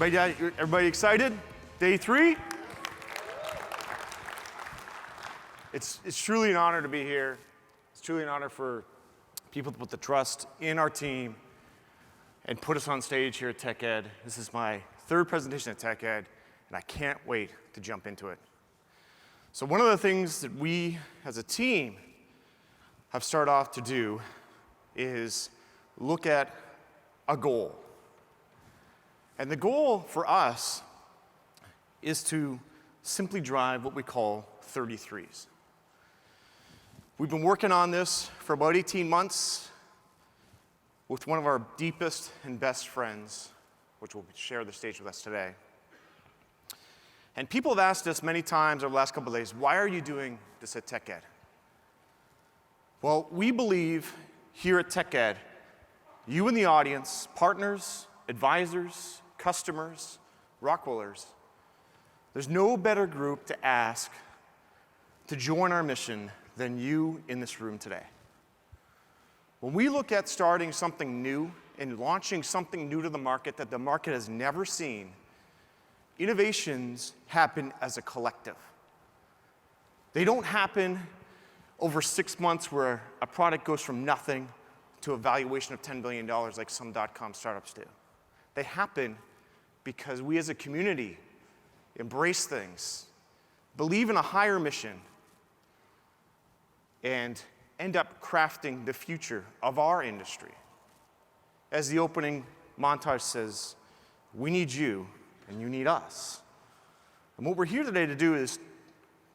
Everybody excited? Day 3? It's truly an honor to be here. It's truly an honor for people to put the trust in our team and put us on stage here at TechEd. This is my 3rd presentation at TechEd, and I can't wait to jump into it. So one of the things that we, as a team, have started off to do is look at a goal. And the goal for us is to simply drive what we call 33s. We've been working on this for about 18 months with one of our deepest and best friends, which will share the stage with us today. And people have asked us many times over the last couple of days, why are you doing this at TechEd? Well, we believe here at TechEd, you in the audience, partners, advisors, customers, Rockwellers, there's no better group to ask to join our mission than you in this room today. When we look at starting something new and launching something new to the market that the market has never seen, innovations happen as a collective. They don't happen over 6 months where a product goes from nothing to a valuation of $10 billion like some .com startups do. They happen because we as a community embrace things, believe in a higher mission, and end up crafting the future of our industry. As the opening montage says, we need you and you need us. And what we're here today to do is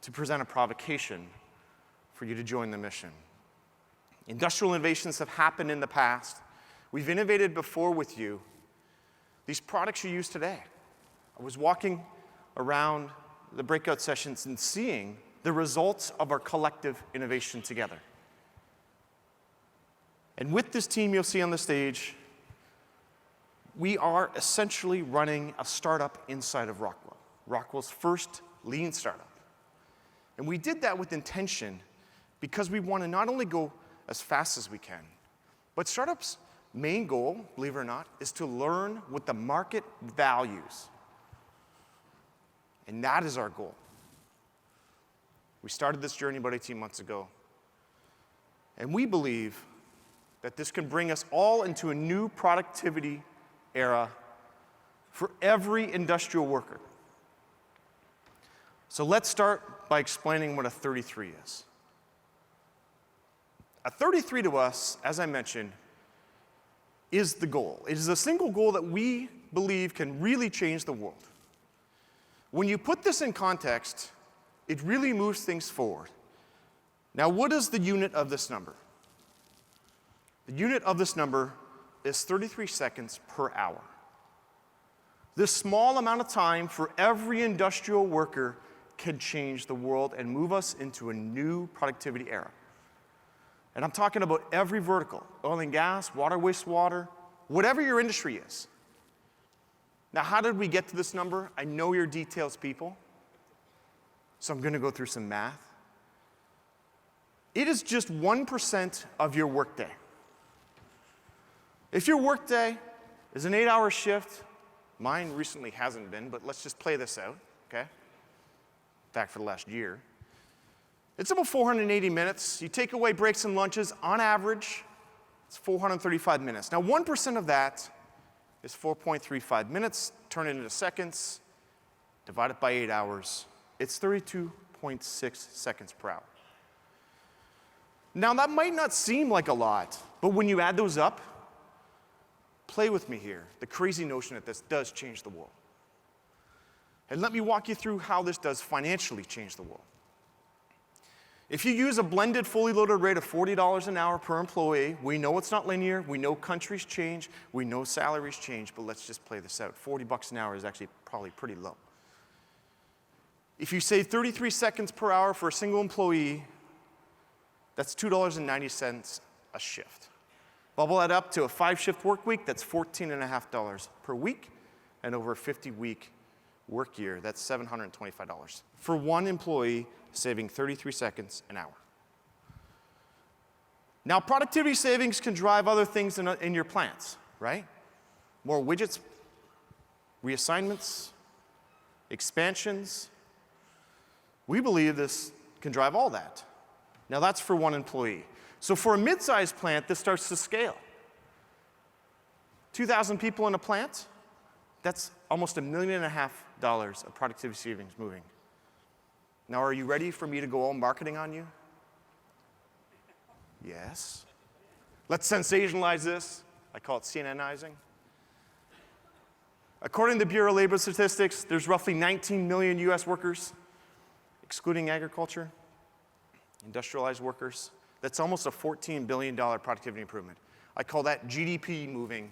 to present a provocation for you to join the mission. Industrial innovations have happened in the past. We've innovated before with you. These products you use today. I was walking around the breakout sessions and seeing the results of our collective innovation together. And with this team you'll see on the stage, we are essentially running a startup inside of Rockwell, Rockwell's first lean startup. And we did that with intention because we want to not only go as fast as we can, but startups' main goal, believe it or not, is to learn what the market values. And that is our goal. We started this journey about 18 months ago. And we believe that this can bring us all into a new productivity era for every industrial worker. So let's start by explaining what a 33 is. A 33 to us, as I mentioned, is the goal. It is a single goal that we believe can really change the world. When you put this in context, it really moves things forward. Now, what is the unit of this number? The unit of this number is 33 seconds per hour. This small amount of time for every industrial worker can change the world and move us into a new productivity era. And I'm talking about every vertical, oil and gas, water, wastewater, whatever your industry is. Now, how did we get to this number? I know you're details people, so I'm going to go through some math. It is just 1% of your workday. If your workday is an 8-hour shift, mine recently hasn't been, but let's just play this out, okay? In fact, for the last year. It's about 480 minutes. You take away breaks and lunches, on average, it's 435 minutes. Now, 1% of that is 4.35 minutes. Turn it into seconds, divide it by 8 hours. It's 32.6 seconds per hour. Now, that might not seem like a lot, but when you add those up, play with me here. The crazy notion that this does change the world. And let me walk you through how this does financially change the world. If you use a blended, fully loaded rate of $40 an hour per employee, we know it's not linear, we know countries change, we know salaries change, but let's just play this out. $40 an hour is actually probably pretty low. If you save 33 seconds per hour for a single employee, that's $2.90 a shift. Bubble that up to a 5-shift work week, that's $14.50 per week, and over a 50-week work year, that's $725. For one employee, saving 33 seconds an hour. Now, productivity savings can drive other things in your plants, right? More widgets reassignments, expansions. We believe this can drive all that. Now that's for one employee. So for a mid-sized plant, this starts to scale. 2,000 people in a plant, that's almost $1.5 million of productivity savings moving. Now, are you ready for me to go all marketing on you? Yes. Let's sensationalize this. I call it CNNizing. According to the Bureau of Labor Statistics, there's roughly 19 million US workers, excluding agriculture, industrialized workers. That's almost a $14 billion productivity improvement. I call that GDP moving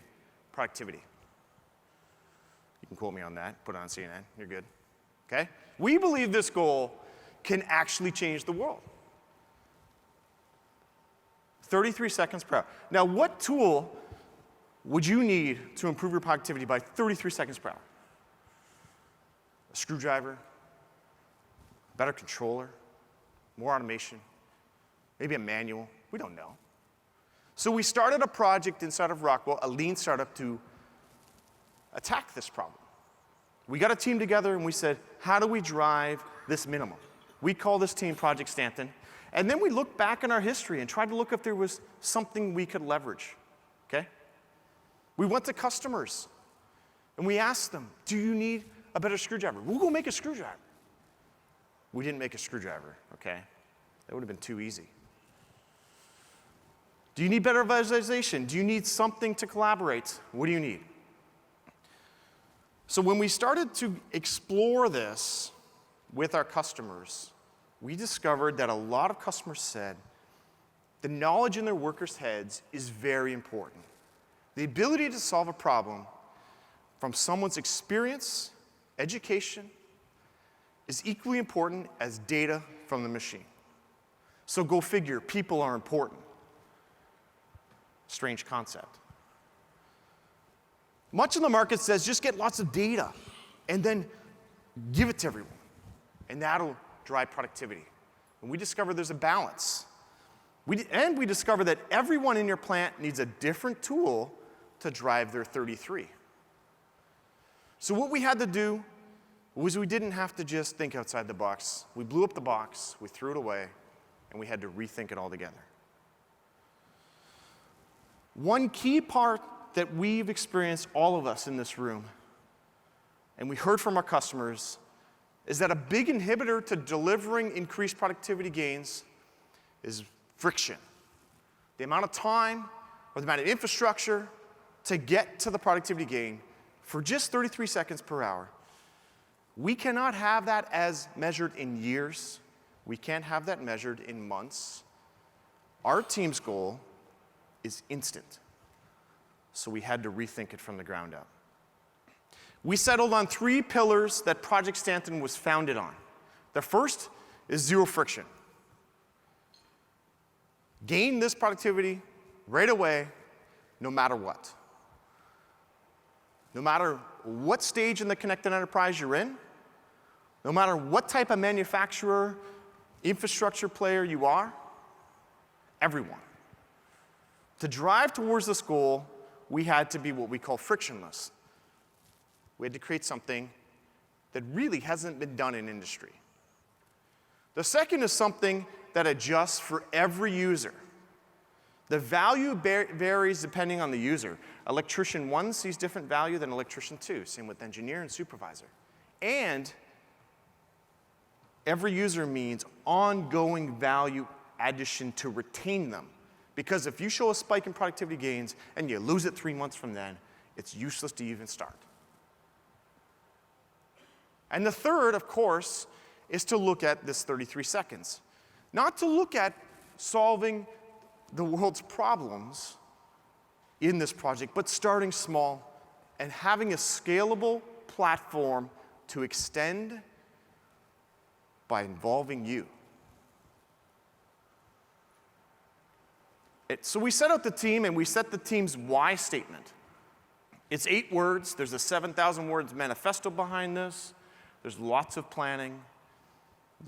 productivity. You can quote me on that, put it on CNN, you're good. Okay? We believe this goal can actually change the world. 33 seconds per hour. Now, what tool would you need to improve your productivity by 33 seconds per hour? A screwdriver, a better controller, more automation, maybe a manual, we don't know. So we started a project inside of Rockwell, a lean startup, to attack this problem. We got a team together and we said, how do we drive this minimum? We call this team Project Stanton. And then we looked back in our history and tried to look if there was something we could leverage, okay? We went to customers and we asked them, do you need a better screwdriver? We'll go make a screwdriver. We didn't make a screwdriver, okay? That would have been too easy. Do you need better visualization? Do you need something to collaborate? What do you need? So when we started to explore this with our customers, we discovered that a lot of customers said the knowledge in their workers' heads is very important. The ability to solve a problem from someone's experience, education, is equally important as data from the machine. So go figure, people are important. Strange concept. Much of the market says just get lots of data and then give it to everyone, and that'll drive productivity. And we discovered there's a balance. And we discovered that everyone in your plant needs a different tool to drive their 33. So what we had to do was we didn't have to just think outside the box. We blew up the box, we threw it away, and we had to rethink it all together. One key part that we've experienced, all of us in this room, and we heard from our customers, is that a big inhibitor to delivering increased productivity gains is friction. The amount of time or the amount of infrastructure to get to the productivity gain for just 33 seconds per hour. We cannot have that as measured in years. We can't have that measured in months. Our team's goal is instant. So we had to rethink it from the ground up. We settled on 3 pillars that Project Stanton was founded on. The first is zero friction. Gain this productivity right away, no matter what. No matter what stage in the connected enterprise you're in, no matter what type of manufacturer, infrastructure player you are, everyone. To drive towards this goal, we had to be what we call frictionless. We had to create something that really hasn't been done in industry. The second is something that adjusts for every user. The value varies depending on the user. Electrician 1 sees different value than electrician 2, same with engineer and supervisor. And every user means ongoing value addition to retain them. Because if you show a spike in productivity gains and you lose it 3 months from then, it's useless to even start. And the third, of course, is to look at this 33 seconds. Not to look at solving the world's problems in this project, but starting small and having a scalable platform to extend by involving you. So we set out the team and we set the team's why statement. It's 8 words. There's a 7,000 words manifesto behind this. There's lots of planning,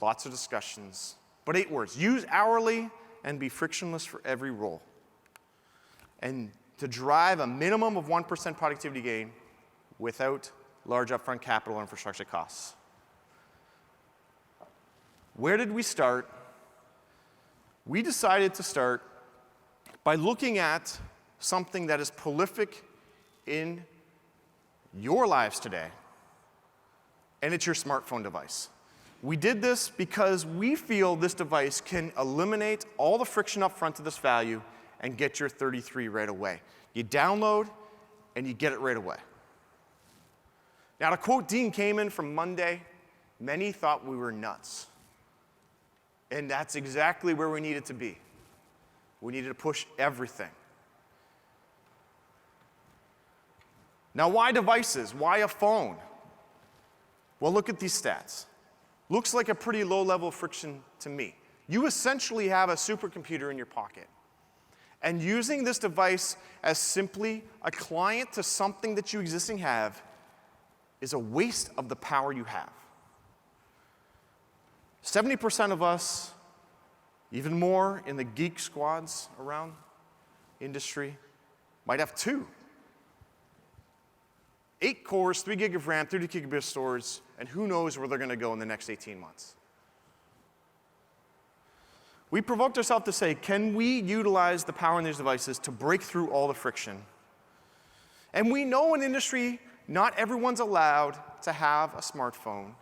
lots of discussions, but 8 words. Use hourly and be frictionless for every role. And to drive a minimum of 1% productivity gain without large upfront capital infrastructure costs. Where did we start? We decided to start by looking at something that is prolific in your lives today, and it's your smartphone device. We did this because we feel this device can eliminate all the friction up front to this value and get your 33 right away. You download, and you get it right away. Now, to quote Dean Kamen from Monday, many thought we were nuts. And that's exactly where we needed to be. We needed to push everything. Now, why devices? Why a phone? Well, look at these stats. Looks like a pretty low level of friction to me. You essentially have a supercomputer in your pocket. And using this device as simply a client to something that you existing have is a waste of the power you have. 70% of us, even more in the geek squads around industry, might have 2. 8 cores, 3 gig of RAM, 30 gigabit storage, and who knows where they're going to go in the next 18 months. We provoked ourselves to say, can we utilize the power in these devices to break through all the friction? And we know in industry, not everyone's allowed to have a smartphone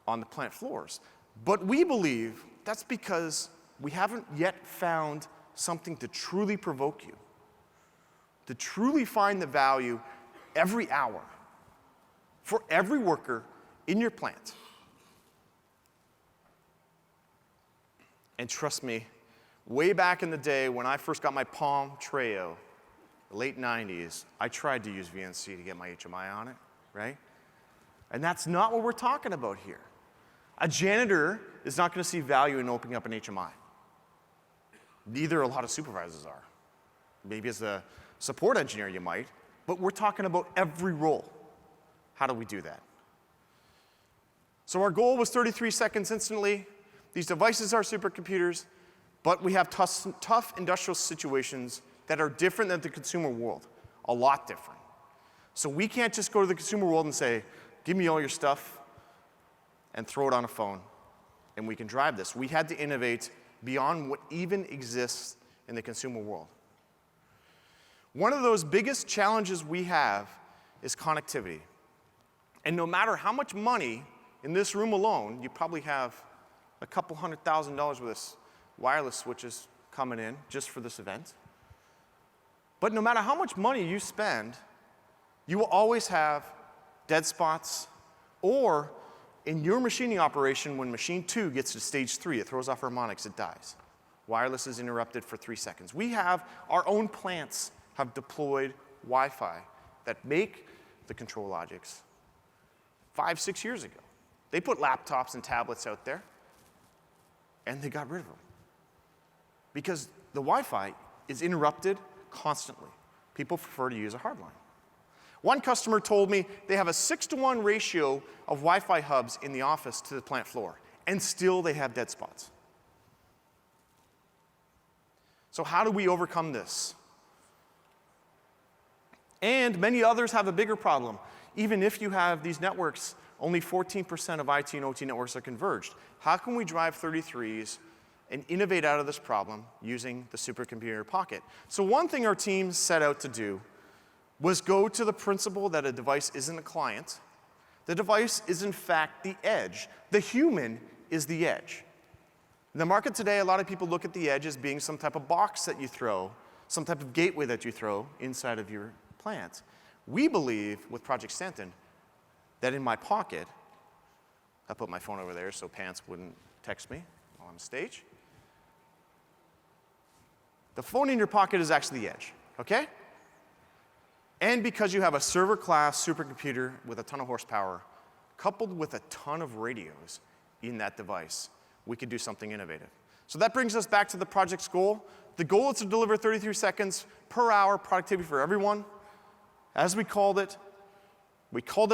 on the plant floors. But we believe that's because we haven't yet found something to truly provoke you, to truly find the value every hour for every worker in your plant. And trust me, way back in the day when I first got my Palm Treo, the late 90s, I tried to use VNC to get my HMI on it, right? And that's not what we're talking about here. A janitor is not going to see value in opening up an HMI. Neither a lot of supervisors are. Maybe as a support engineer you might, but we're talking about every role. How do we do that? So our goal was 33 seconds instantly. These devices are supercomputers, but we have tough industrial situations that are different than the consumer world, a lot different. So we can't just go to the consumer world and say, give me all your stuff and throw it on a phone, and we can drive this. We had to innovate beyond what even exists in the consumer world. One of those biggest challenges we have is connectivity. And no matter how much money in this room alone, you probably have a couple $100,000 worth of wireless switches coming in just for this event. But no matter how much money you spend, you will always have dead spots, or in your machining operation, when machine 2 gets to stage 3, it throws off harmonics, it dies. Wireless is interrupted for 3 seconds. We have, our own plants have deployed Wi-Fi that make the control logics 5, 6 years ago. They put laptops and tablets out there, and they got rid of them. Because the Wi-Fi is interrupted constantly. People prefer to use a hardline. One customer told me they have a 6-to-1 ratio of Wi-Fi hubs in the office to the plant floor, and still they have dead spots. So how do we overcome this? And many others have a bigger problem. Even if you have these networks, only 14% of IT and OT networks are converged. How can we drive 33s and innovate out of this problem using the supercomputer pocket? So one thing our team set out to do was go to the principle that a device isn't a client. The device is, in fact, the edge. The human is the edge. In the market today, a lot of people look at the edge as being some type of box that you throw, some type of gateway that you throw inside of your plant. We believe, with Project Stanton, that in my pocket, I put my phone over there so Pants wouldn't text me while on stage. The phone in your pocket is actually the edge, okay? And because you have a server-class supercomputer with a ton of horsepower, coupled with a ton of radios in that device, we could do something innovative. So that brings us back to the project's goal. The goal is to deliver 33 seconds per hour productivity for everyone. As we called it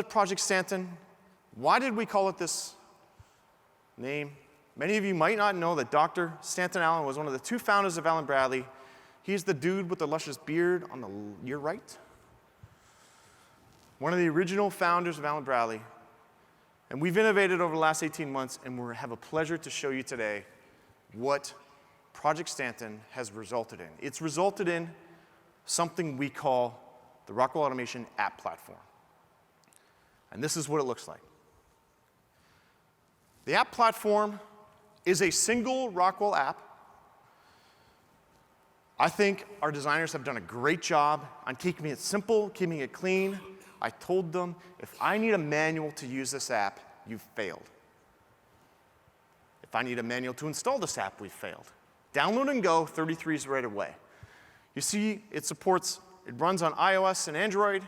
Project Stanton. Why did we call it this name? Many of you might not know that Dr. Stanton Allen was one of the 2 founders of Allen Bradley. He's the dude with the luscious beard on your right. one of the original founders of Allen Bradley. And we've innovated over the last 18 months, and we have a pleasure to show you today what Project Stanton has resulted in. It's resulted in something we call the Rockwell Automation App Platform. And this is what it looks like. The app platform is a single Rockwell app. I think our designers have done a great job on keeping it simple, keeping it clean. I told them, if I need a manual to use this app, you've failed. If I need a manual to install this app, we've failed. Download and go, 33 is right away. You see, it runs on iOS and Android.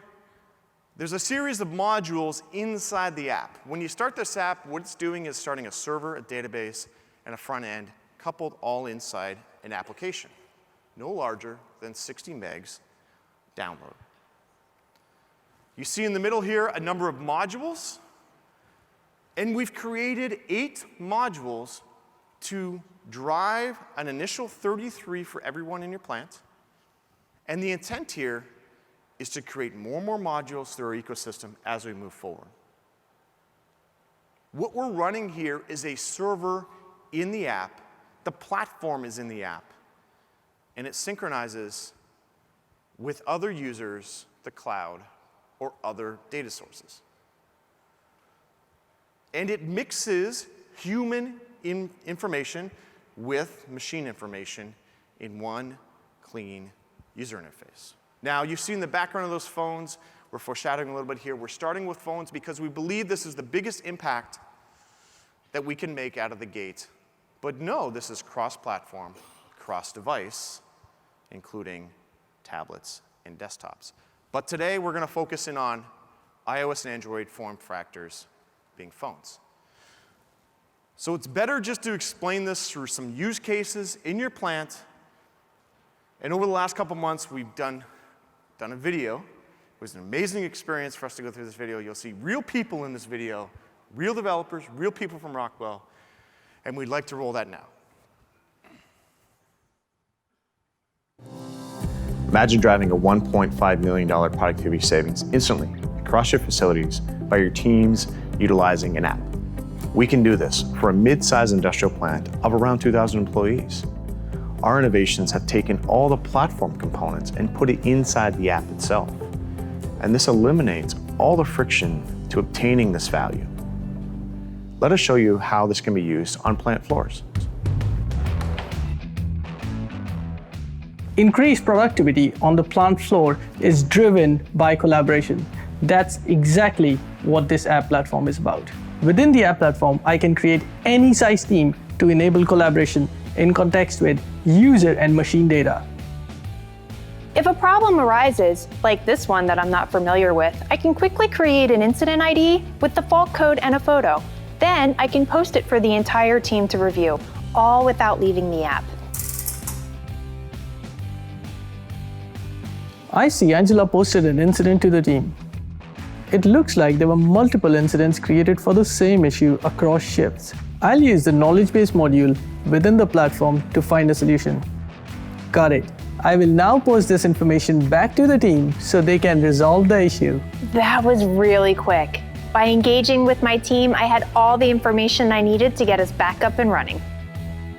There's a series of modules inside the app. When you start this app, what it's doing is starting a server, a database, and a front end, coupled all inside an application. No larger than 60 megs download. You see in the middle here a number of modules. And we've created 8 modules to drive an initial 33 for everyone in your plant. And the intent here is to create more and more modules through our ecosystem as we move forward. What we're running here is a server in the app. The platform is in the app. And it synchronizes with other users, the cloud, or other data sources. And it mixes human information with machine information in one clean user interface. Now, you've seen the background of those phones. We're foreshadowing a little bit here. We're starting with phones because we believe this is the biggest impact that we can make out of the gate. But no, this is cross-platform, cross-device, including tablets and desktops. But today, we're going to focus in on iOS and Android form factors being phones. So it's better just to explain this through some use cases in your plant. And over the last couple months, we've done a video. It was an amazing experience for us to go through this video. You'll see real people in this video, real developers, real people from Rockwell. And we'd like to roll that now. Imagine driving a $1.5 million productivity savings instantly across your facilities by your teams utilizing an app. We can do this for a mid-sized industrial plant of around 2,000 employees. Our innovations have taken all the platform components and put it inside the app itself. And this eliminates all the friction to obtaining this value. Let us show you how this can be used on plant floors. Increased productivity on the plant floor is driven by collaboration. That's exactly what this app platform is about. Within the app platform, I can create any size team to enable collaboration in context with user and machine data. If a problem arises, like this one that I'm not familiar with, I can quickly create an incident ID with the fault code and a photo. Then I can post it for the entire team to review, all without leaving the app. I see Angela posted an incident to the team. It looks like there were multiple incidents created for the same issue across shifts. I'll use the knowledge base module within the platform to find a solution. Got it. I will now post this information back to the team so they can resolve the issue. That was really quick. By engaging with my team, I had all the information I needed to get us back up and running.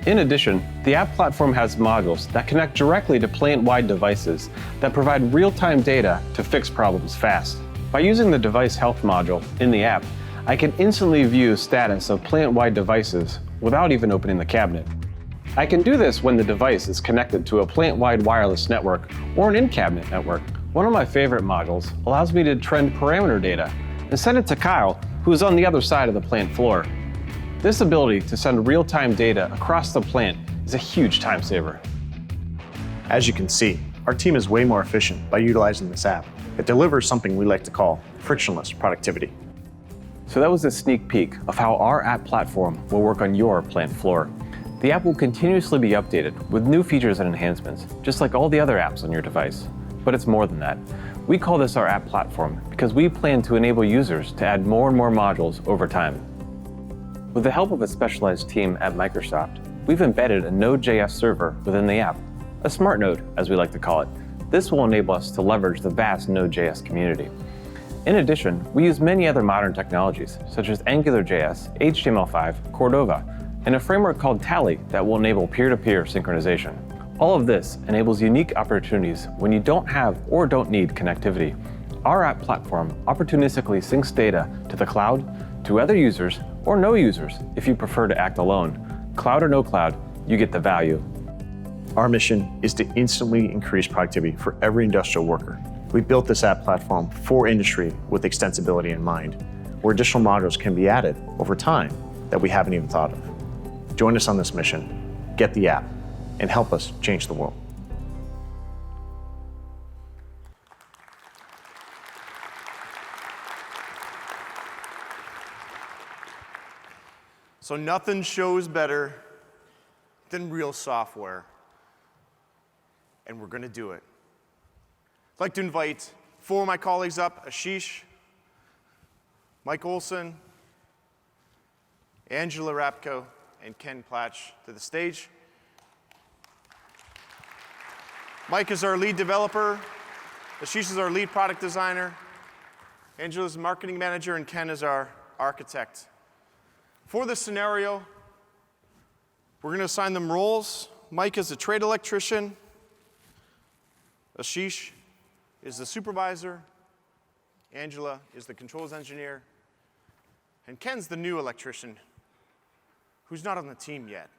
In addition, the app platform has modules that connect directly to plant-wide devices that provide real-time data to fix problems fast. By using the device health module in the app, I can instantly view status of plant-wide devices without even opening the cabinet. I can do this when the device is connected to a plant-wide wireless network or an in-cabinet network. One of my favorite modules allows me to trend parameter data and send it to Kyle, who is on the other side of the plant floor. This ability to send real-time data across the plant is a huge time saver. As you can see, our team is way more efficient by utilizing this app. It delivers something we like to call frictionless productivity. So that was a sneak peek of how our app platform will work on your plant floor. The app will continuously be updated with new features and enhancements, just like all the other apps on your device. But it's more than that. We call this our app platform because we plan to enable users to add more and more modules over time. With the help of a specialized team at Microsoft, we've embedded a Node.js server within the app, a smart node, as we like to call it. This will enable us to leverage the vast Node.js community. In addition, we use many other modern technologies, such as AngularJS, HTML5, Cordova, and a framework called Tally that will enable peer-to-peer synchronization. All of this enables unique opportunities when you don't have or don't need connectivity. Our app platform opportunistically syncs data to the cloud, to other users, or no users if you prefer to act alone. Cloud or no cloud, you get the value. Our mission is to instantly increase productivity for every industrial worker. We built this app platform for industry with extensibility in mind, where additional modules can be added over time that we haven't even thought of. Join us on this mission, get the app, and help us change the world. So nothing shows better than real software, and we're going to do it. I'd like to invite 4 of my colleagues up, Ashish, Mike Olson, Angela Rapko, and Ken Platch to the stage. Mike is our lead developer, Ashish is our lead product designer, Angela is the marketing manager, and Ken is our architect. For this scenario, we're going to assign them roles. Mike is a trade electrician, Ashish is the supervisor, Angela is the controls engineer, and Ken's the new electrician who's not on the team yet.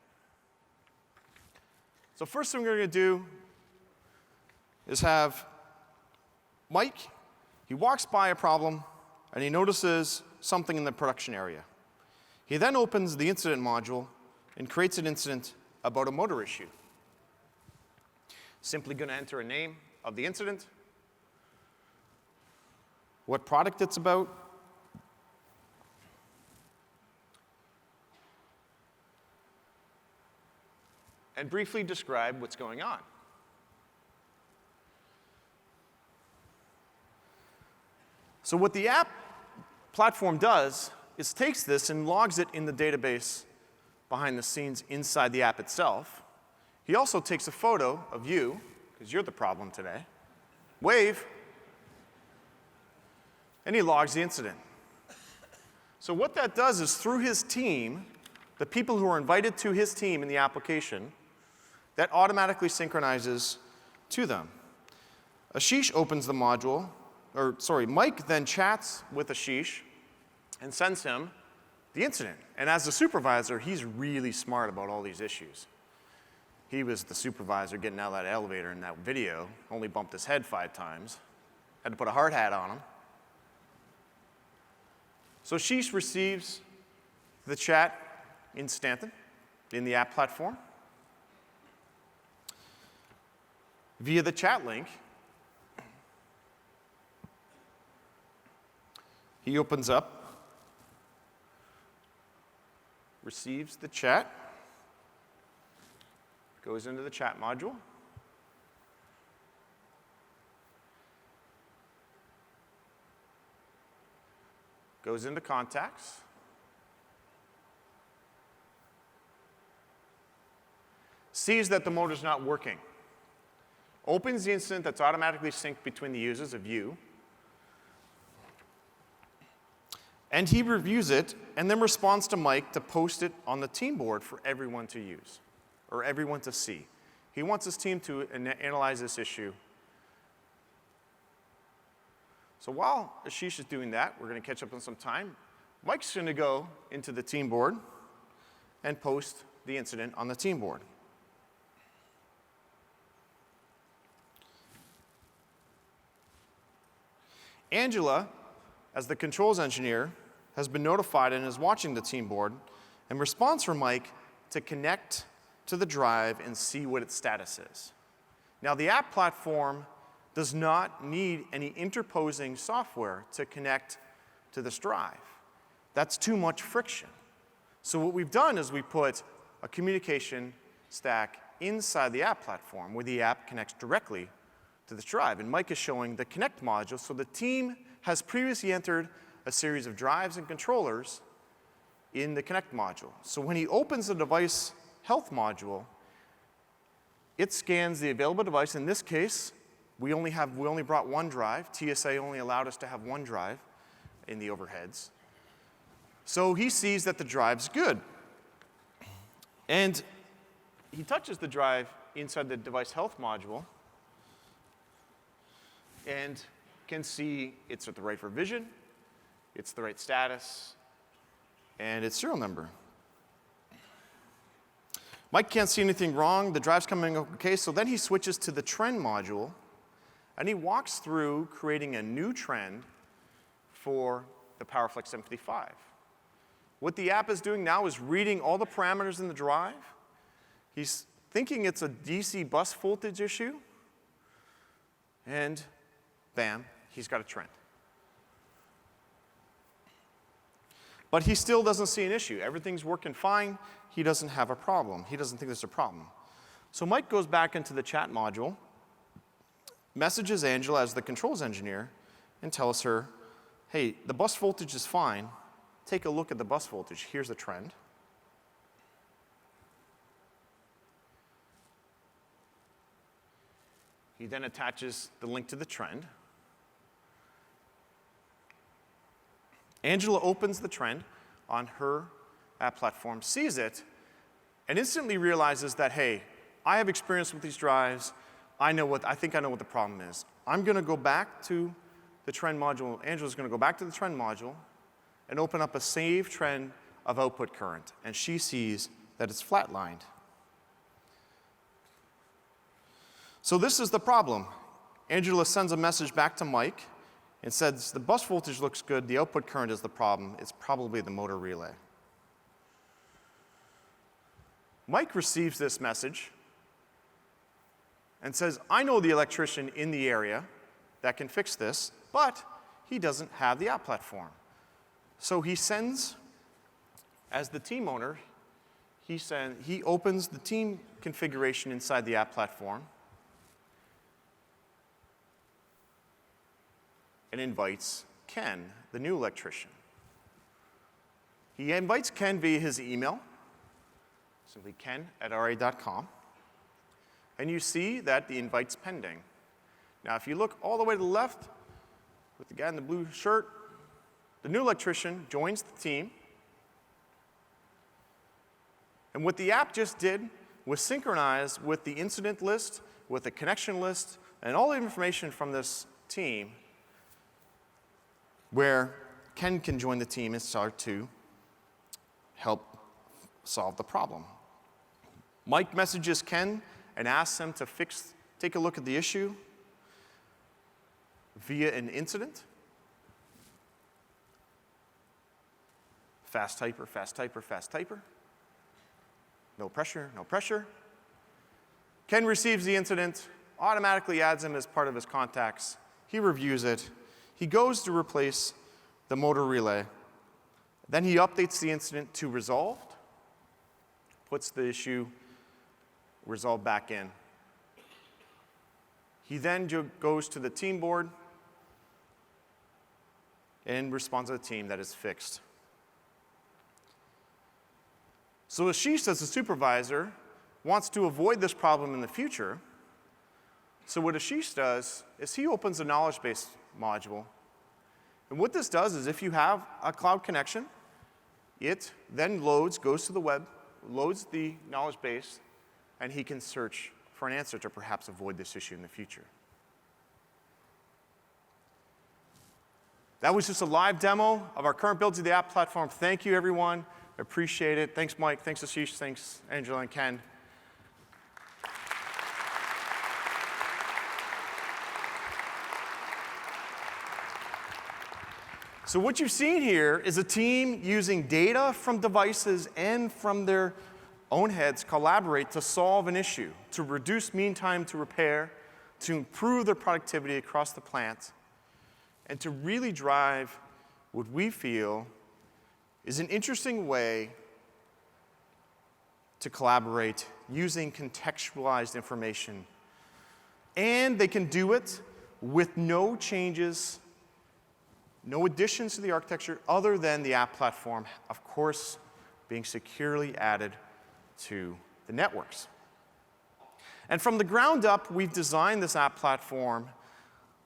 So first thing we're going to do is have Mike, he walks by a problem and he notices something in the production area. He then opens the incident module and creates an incident about a motor issue. Simply going to enter a name of the incident, what product it's about, and briefly describe what's going on. So what the app platform does is takes this and logs it in the database behind the scenes inside the app itself. He also takes a photo of you, because you're the problem today, wave, and he logs the incident. So what that does is through his team, the people who are invited to his team in the application, that automatically synchronizes to them. Ashish opens the module, Mike then chats with Ashish and sends him the incident. And as the supervisor, he's really smart about all these issues. He was the supervisor getting out of that elevator in that video, only bumped his head 5 times, had to put a hard hat on him. So Ashish receives the chat in Stanton, in the app platform. Via the chat link, he opens up, receives the chat, goes into the chat module, goes into contacts, sees that the motor's not working, opens the incident that's automatically synced between the users of you, and he reviews it and then responds to Mike to post it on the team board for everyone to use, or everyone to see. He wants his team to analyze this issue. So while Ashish is doing that, we're going to catch up on some time. Mike's going to go into the team board and post the incident on the team board. Angela, as the controls engineer, has been notified and is watching the team board and responds for Mike to connect to the drive and see what its status is. Now, the app platform does not need any interposing software to connect to this drive. That's too much friction. So what we've done is we put a communication stack inside the app platform where the app connects directly to this drive. And Mike is showing the connect module. So the team has previously entered a series of drives and controllers in the connect module. So when he opens the device health module, it scans the available device, in this case, we only brought one drive. TSA only allowed us to have one drive in the overheads. So he sees that the drive's good. And he touches the drive inside the device health module and can see it's at the right revision, it's the right status, and its serial number. Mike can't see anything wrong. The drive's coming okay, so then he switches to the trend module, and he walks through creating a new trend for the PowerFlex 755. What the app is doing now is reading all the parameters in the drive. He's thinking it's a DC bus voltage issue, and bam, he's got a trend. But he still doesn't see an issue. Everything's working fine. He doesn't have a problem. He doesn't think there's a problem. So Mike goes back into the chat module, messages Angela as the controls engineer, and tells her, hey, the bus voltage is fine. Take a look at the bus voltage. Here's the trend. He then attaches the link to the trend. Angela opens the trend on her app platform, sees it, and instantly realizes that, hey, I have experience with these drives. I think I know what the problem is. I'm going to go back to the trend module. Angela's going to go back to the trend module and open up a save trend of output current. And she sees that it's flatlined. So this is the problem. Angela sends a message back to Mike and says, the bus voltage looks good, the output current is the problem, it's probably the motor relay. Mike receives this message and says, I know the electrician in the area that can fix this, but he doesn't have the app platform. So he sends, as the team owner, he opens the team configuration inside the app platform and invites Ken, the new electrician. He invites Ken via his email, simply ken@ra.com, and you see that the invite's pending. Now, if you look all the way to the left with the guy in the blue shirt, the new electrician joins the team, and what the app just did was synchronize with the incident list, with the connection list, and all the information from this team where Ken can join the team and start to help solve the problem. Mike messages Ken and asks him to take a look at the issue via an incident. Fast typer, fast typer, fast typer. No pressure, no pressure. Ken receives the incident, automatically adds him as part of his contacts. He reviews it. He goes to replace the motor relay. Then he updates the incident to resolved, puts the issue resolved back in. He then goes to the team board and responds to the team that is fixed. So Ashish, as a supervisor, wants to avoid this problem in the future. So what Ashish does is he opens a knowledge base module. And what this does is if you have a cloud connection, it then goes to the web, loads the knowledge base, and he can search for an answer to perhaps avoid this issue in the future. That was just a live demo of our current builds of the app platform. Thank you, everyone. I appreciate it. Thanks, Mike. Thanks, Ashish. Thanks, Angela and Ken. So what you've seen here is a team using data from devices and from their own heads collaborate to solve an issue, to reduce mean time to repair, to improve their productivity across the plant, and to really drive what we feel is an interesting way to collaborate using contextualized information. And they can do it with no changes, no additions to the architecture other than the app platform, of course, being securely added to the networks. And from the ground up, we've designed this app platform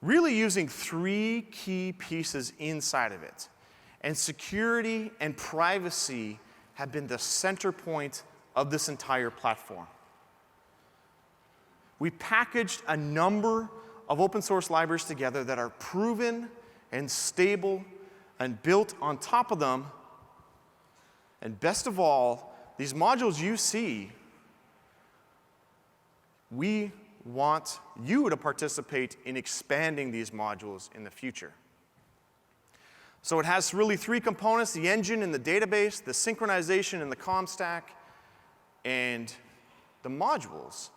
really using 3 key pieces inside of it. And security and privacy have been the center point of this entire platform. We packaged a number of open source libraries together that are proven and stable and built on top of them. And best of all, these modules you see, we want you to participate in expanding these modules in the future. So it has really 3 components: the engine and the database, the synchronization and the comm stack, and the modules,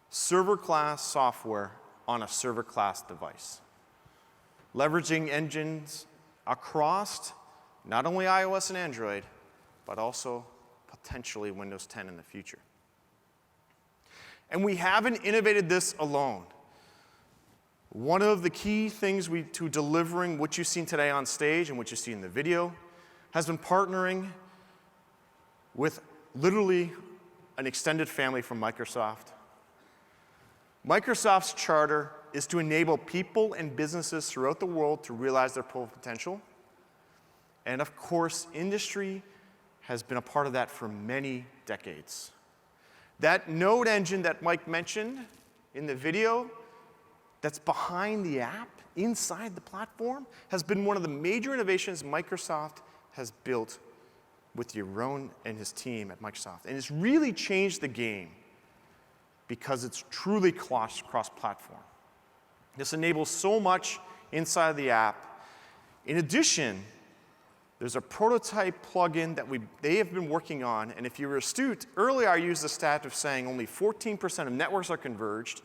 server-class software on a server-class device. Leveraging engines across not only iOS and Android, but also potentially Windows 10 in the future. And we haven't innovated this alone. One of the key things to delivering what you've seen today on stage and what you see in the video has been partnering with literally an extended family from Microsoft. Microsoft's charter is to enable people and businesses throughout the world to realize their full potential. And of course, industry has been a part of that for many decades. That node engine that Mike mentioned in the video that's behind the app, inside the platform, has been one of the major innovations Microsoft has built with Yaron and his team at Microsoft. And it's really changed the game because it's truly cross-platform. This enables so much inside the app. In addition, there's a prototype plugin that they have been working on, and if you were astute, earlier I used the stat of saying only 14% of networks are converged,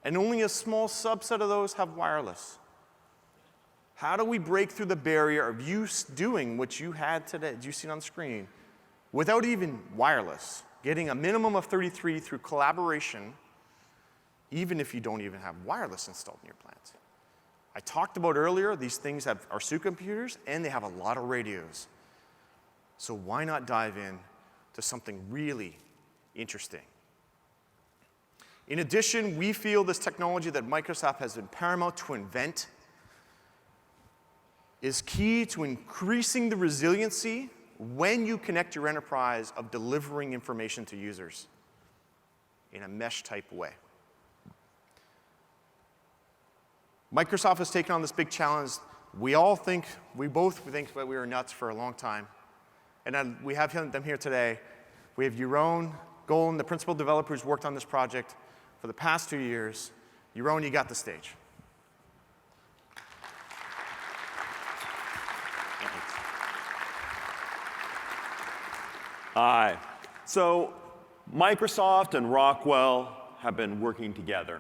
and only a small subset of those have wireless. How do we break through the barrier of you doing what you had today, you see on screen, without even wireless, getting a minimum of 33 through collaboration, even if you don't even have wireless installed in your plant? I talked about earlier, these things are supercomputers, and they have a lot of radios. So why not dive in to something really interesting? In addition, we feel this technology that Microsoft has been paramount to invent is key to increasing the resiliency when you connect your enterprise of delivering information to users in a mesh-type way. Microsoft has taken on this big challenge. We both think that we were nuts for a long time. And we have them here today. We have Yaron Golan, the principal developer who's worked on this project for the past 2 years. Yaron, you got the stage. Hi. So Microsoft and Rockwell have been working together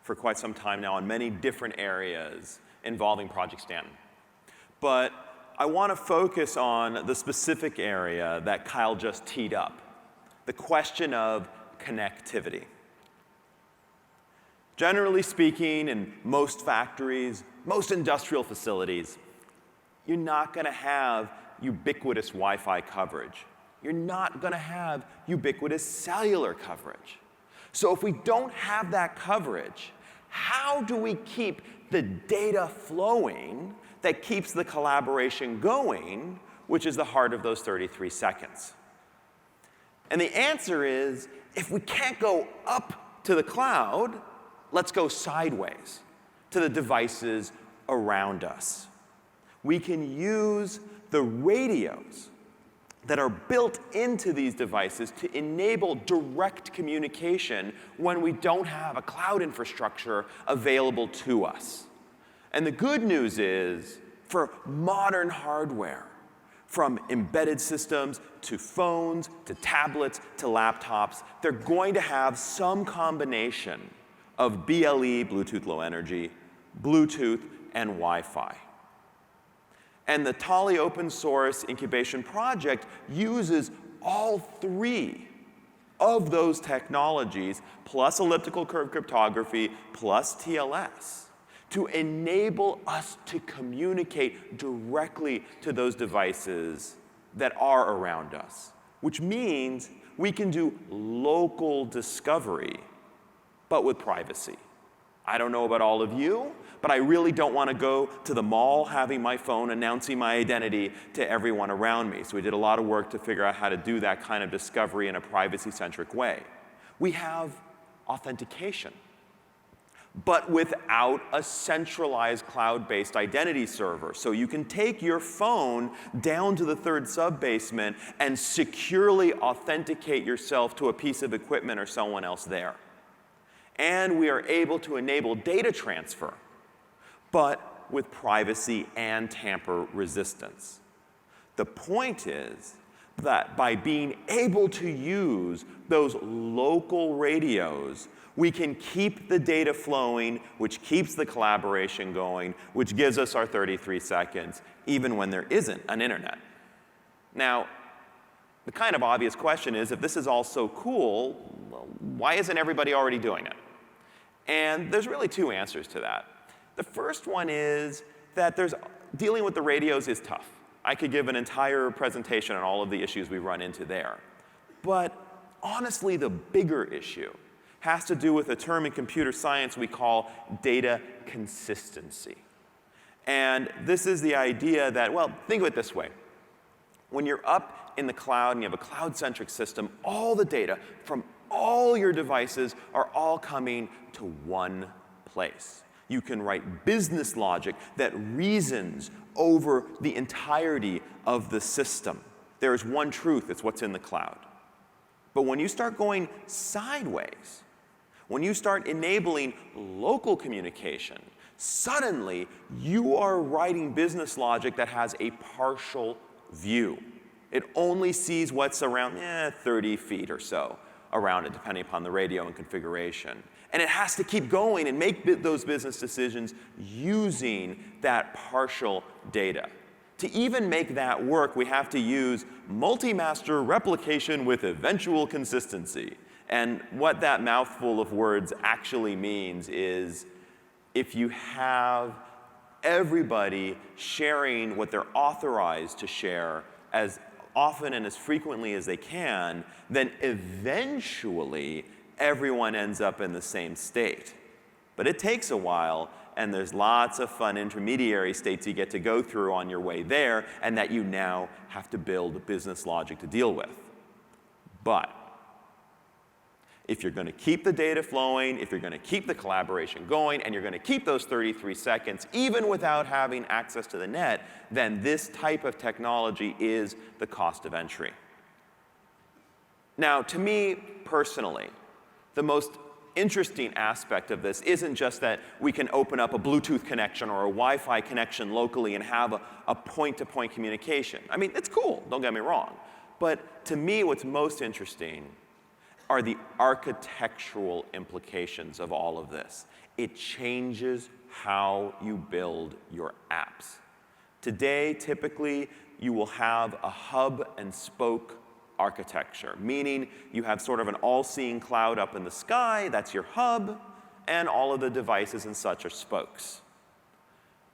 for quite some time now on many different areas involving Project Stanton. But I want to focus on the specific area that Kyle just teed up, the question of connectivity. Generally speaking, in most factories, most industrial facilities, you're not going to have ubiquitous Wi-Fi coverage. You're not going to have ubiquitous cellular coverage. So if we don't have that coverage, how do we keep the data flowing that keeps the collaboration going, which is the heart of those 33 seconds? And the answer is, if we can't go up to the cloud, let's go sideways to the devices around us. We can use the radios that are built into these devices to enable direct communication when we don't have a cloud infrastructure available to us. And the good news is, for modern hardware, from embedded systems to phones to tablets to laptops, they're going to have some combination of BLE, Bluetooth Low Energy, Bluetooth, and Wi-Fi. And the Tali open source incubation project uses all 3 of those technologies, plus elliptical curve cryptography, plus TLS, to enable us to communicate directly to those devices that are around us, which means we can do local discovery but with privacy. I don't know about all of you, but I really don't want to go to the mall having my phone announcing my identity to everyone around me. So we did a lot of work to figure out how to do that kind of discovery in a privacy-centric way. We have authentication, but without a centralized cloud-based identity server. So you can take your phone down to the third sub-basement and securely authenticate yourself to a piece of equipment or someone else there. And we are able to enable data transfer, but with privacy and tamper resistance. The point is that by being able to use those local radios, we can keep the data flowing, which keeps the collaboration going, which gives us our 33 seconds, even when there isn't an internet. Now, the kind of obvious question is, if this is all so cool, well, why isn't everybody already doing it? And there's really two answers to that. The first one is that dealing with the radios is tough. I could give an entire presentation on all of the issues we run into there. But honestly, the bigger issue has to do with a term in computer science we call data consistency. And this is the idea that, well, think of it this way. When you're up in the cloud and you have a cloud-centric system, all the data from all your devices are all coming to one place. You can write business logic that reasons over the entirety of the system. There is one truth, it's what's in the cloud. But when you start going sideways, when you start enabling local communication, suddenly you are writing business logic that has a partial view. It only sees what's around 30 feet or so around it, depending upon the radio and configuration. And it has to keep going and make those business decisions using that partial data. To even make that work, we have to use multi-master replication with eventual consistency. And what that mouthful of words actually means is, if you have everybody sharing what they're authorized to share as often and as frequently as they can, then eventually everyone ends up in the same state. But it takes a while, and there's lots of fun intermediary states you get to go through on your way there, and that you now have to build business logic to deal with. But if you're going to keep the data flowing, if you're going to keep the collaboration going, and you're going to keep those 33 seconds, even without having access to the net, then this type of technology is the cost of entry. Now, to me personally, the most interesting aspect of this isn't just that we can open up a Bluetooth connection or a Wi-Fi connection locally and have a point-to-point communication. I mean, it's cool, don't get me wrong. But to me, what's most interesting are the architectural implications of all of this. It changes how you build your apps. Today, typically, you will have a hub and spoke architecture, meaning you have sort of an all-seeing cloud up in the sky, that's your hub, and all of the devices and such are spokes.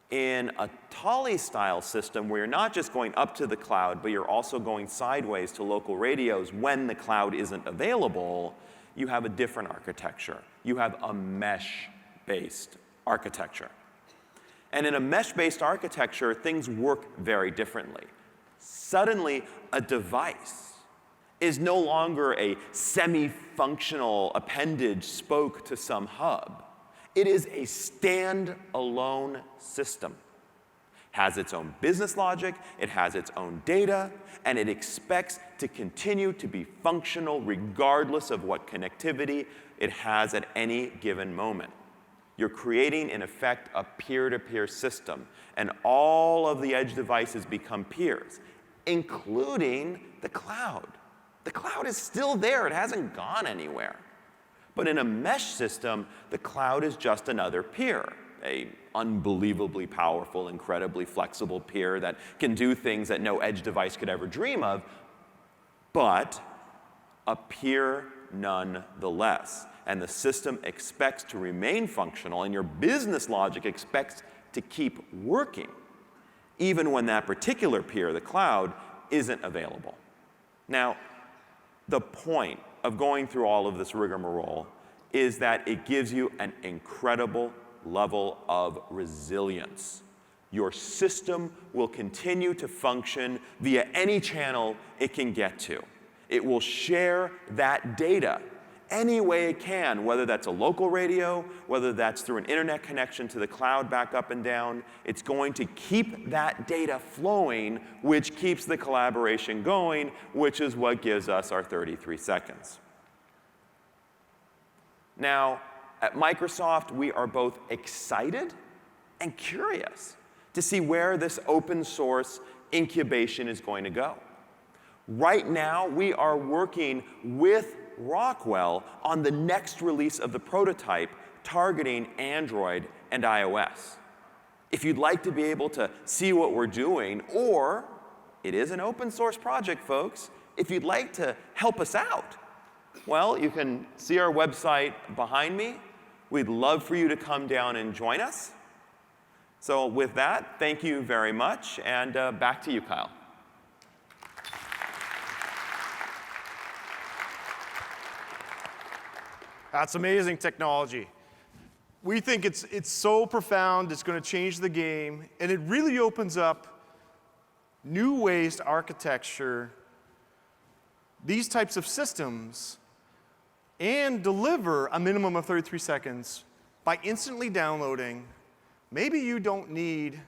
In a Tolly-style system where you're not just going up to the cloud, but you're also going sideways to local radios when the cloud isn't available, you have a different architecture. You have a mesh-based architecture. And in a mesh-based architecture, things work very differently. Suddenly, a device is no longer a semi-functional appendage spoke to some hub. It is a stand-alone system. Has its own business logic, it has its own data, and it expects to continue to be functional regardless of what connectivity it has at any given moment. You're creating, in effect, a peer-to-peer system, and all of the edge devices become peers, including the cloud. The cloud is still there, it hasn't gone anywhere. But in a mesh system, the cloud is just another peer, an unbelievably powerful, incredibly flexible peer that can do things that no edge device could ever dream of, but a peer nonetheless. And the system expects to remain functional, and your business logic expects to keep working, even when that particular peer, the cloud, isn't available. Now, the point of going through all of this rigmarole is that it gives you an incredible level of resilience. Your system will continue to function via any channel it can get to. It will share that data any way it can, whether that's a local radio, whether that's through an internet connection to the cloud back up and down. It's going to keep that data flowing, which keeps the collaboration going, which is what gives us our 33 seconds. Now, at Microsoft, we are both excited and curious to see where this open source incubation is going to go. Right now, we are working with Rockwell on the next release of the prototype targeting Android and iOS. If you'd like to be able to see what we're doing, or it is an open source project, folks, if you'd like to help us out, well, you can see our website behind me. We'd love for you to come down and join us. So with that, thank you very much, and back to you, Kyle. That's amazing technology. We think it's so profound, it's going to change the game, and it really opens up new ways to architecture these types of systems and deliver a minimum of 33 seconds by instantly downloading. Maybe you don't need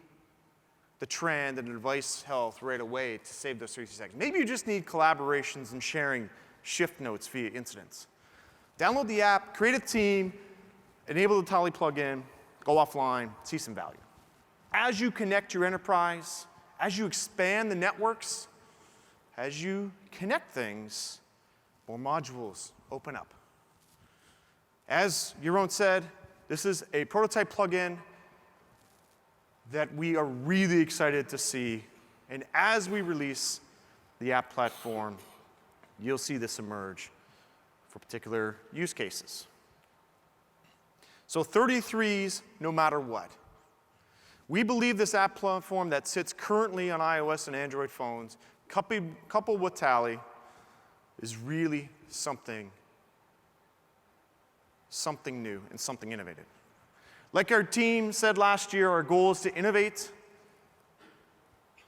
the trend and device health right away to save those 33 seconds. Maybe you just need collaborations and sharing shift notes via incidents. Download the app, create a team, enable the Tally plugin, go offline, see some value. As you connect your enterprise, as you expand the networks, as you connect things, more modules open up. As Yaron said, this is a prototype plugin that we are really excited to see. And as we release the app platform, you'll see this emerge for particular use cases. So 33s no matter what. We believe this app platform that sits currently on iOS and Android phones, coupled with Tally, is really something new and something innovative. Like our team said last year, our goal is to innovate.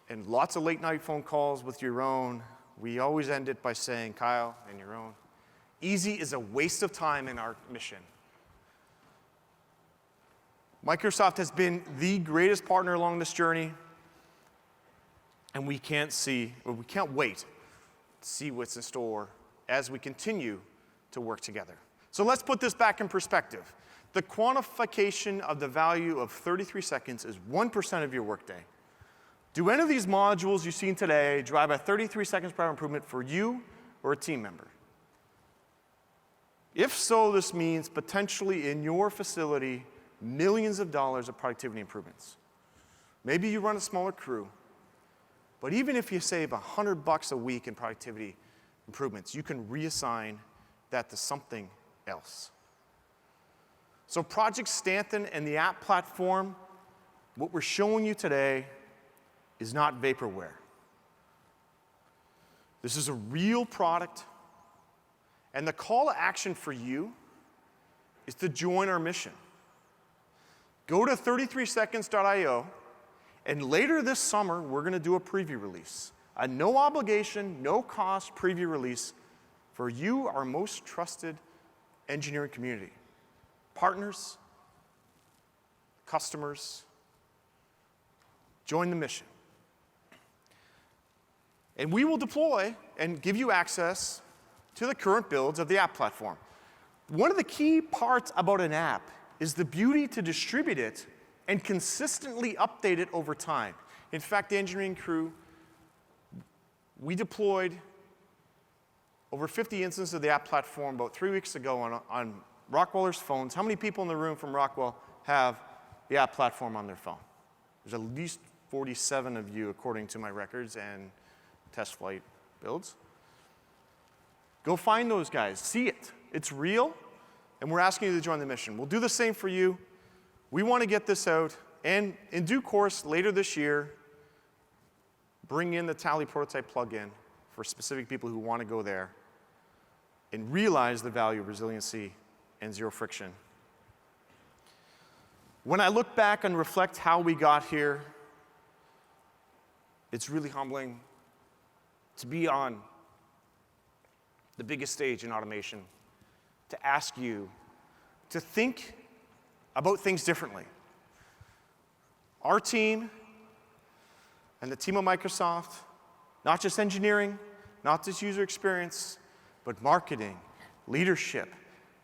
And lots of late night phone calls with Yaron, we always end it by saying, Kyle and Yaron, easy is a waste of time in our mission. Microsoft has been the greatest partner along this journey, and we can't wait to see what's in store as we continue to work together. So let's put this back in perspective. The quantification of the value of 33 seconds is 1% of your workday. Do any of these modules you've seen today drive a 33 seconds per hour improvement for you or a team member? If so, this means potentially in your facility, millions of dollars of productivity improvements. Maybe you run a smaller crew, but even if you save $100 a week in productivity improvements, you can reassign that to something else. So Project Stanton and the app platform, what we're showing you today is not vaporware. This is a real product, and the call to action for you is to join our mission. Go to 33seconds.io, and later this summer, we're going to do a preview release. A no obligation, no cost preview release for you, our most trusted engineering community. Partners, customers, join the mission. And we will deploy and give you access to the current builds of the app platform. One of the key parts about an app is the beauty to distribute it and consistently update it over time. In fact, the engineering crew, we deployed over 50 instances of the app platform about 3 weeks ago on Rockwellers' phones. How many people in the room from Rockwell have the app platform on their phone? There's at least 47 of you, according to my records and test flight builds. Go find those guys. See it. It's real, and we're asking you to join the mission. We'll do the same for you. We want to get this out, and in due course, later this year, bring in the Tally prototype plugin for specific people who want to go there and realize the value of resiliency and zero friction. When I look back and reflect how we got here, it's really humbling to be on the biggest stage in automation, to ask you to think about things differently. Our team and the team of Microsoft, not just engineering, not just user experience, but marketing, leadership,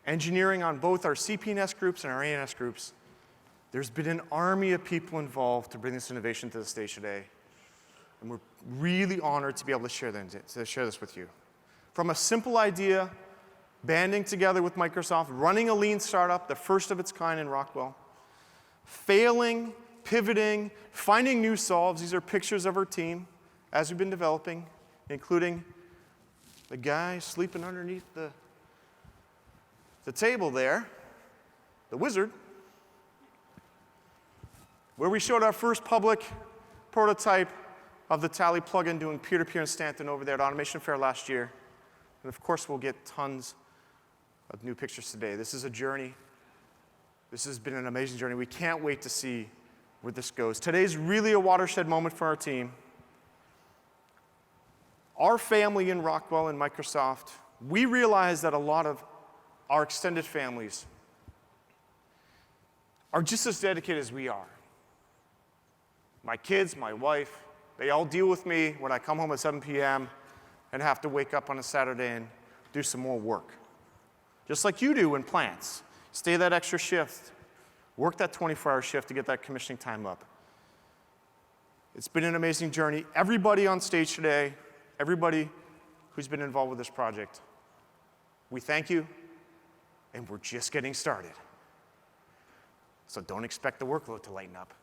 engineering on both our CP&S groups and our ANS groups. There's been an army of people involved to bring this innovation to the stage today. And we're really honored to be able to share this with you. From a simple idea, banding together with Microsoft, running a lean startup, the first of its kind in Rockwell, failing, pivoting, finding new solves. These are pictures of our team as we've been developing, including the guy sleeping underneath the table there, the wizard, where we showed our first public prototype of the Tally plugin doing peer-to-peer in Stanton over there at Automation Fair last year. And of course, we'll get tons of new pictures today. This is a journey. This has been an amazing journey. We can't wait to see where this goes. Today's really a watershed moment for our team. Our family in Rockwell and Microsoft, we realize that a lot of our extended families are just as dedicated as we are. My kids, my wife, they all deal with me when I come home at 7 p.m. and have to wake up on a Saturday and do some more work. Just like you do in plants. Stay that extra shift. Work that 24-hour shift to get that commissioning time up. It's been an amazing journey. Everybody on stage today, everybody who's been involved with this project, we thank you, and we're just getting started. So don't expect the workload to lighten up.